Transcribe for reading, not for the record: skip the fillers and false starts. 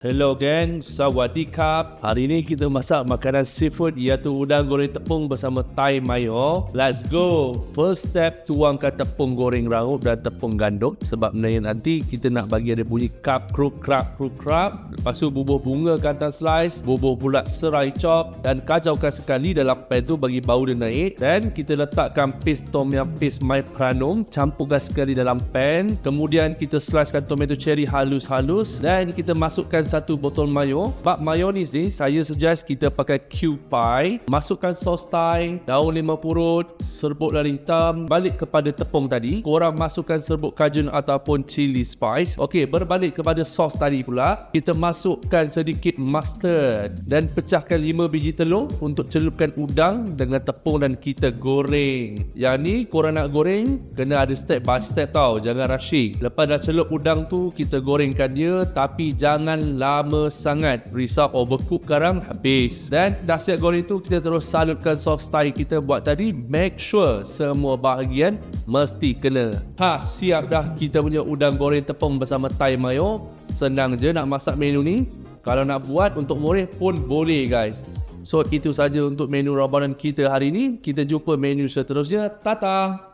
Hello gang, sawadikap. Hari ni kita masak makanan seafood iaitu udang goreng tepung bersama Thai mayo. Let's go. First step, tuangkan tepung goreng raup dan tepung gandum. Sebab nanti kita nak bagi ada bunyi cup, kruk krap. Lepas tu bubuh bunga ke atas slice, bubuh pula serai chop dan kacaukan sekali dalam pan tu bagi bau dia naik. Dan kita letakkan paste tom yum paste my pranum, campurkan sekali dalam pan. Kemudian kita slicekan tomato cherry halus-halus dan kita masukkan satu botol mayo. Bak mayonis ni saya suggest kita pakai cube pie. Masukkan sos Thai, daun limau purut, serbuk lada hitam. Balik kepada tepung tadi, korang masukkan serbuk kajun ataupun chili spice. Okey, berbalik kepada sos tadi pula, kita masukkan sedikit mustard dan pecahkan 5 biji telur untuk celupkan udang dengan tepung dan kita goreng. Yang ni korang nak goreng kena ada step by step tau, jangan rushing. Lepas dah celup udang tu, kita gorengkan dia tapi jangan lama sangat, risau overcook garam habis. Dan dah siap goreng tu, kita terus salutkan sos Thai kita buat tadi. Make sure semua bahagian mesti kena. Siap dah kita punya udang goreng tepung bersama Thai mayo. Senang je nak masak menu ni. Kalau nak buat untuk murid pun boleh guys. So itu saja untuk menu Ramadan kita hari ni. Kita jumpa menu seterusnya. Tata.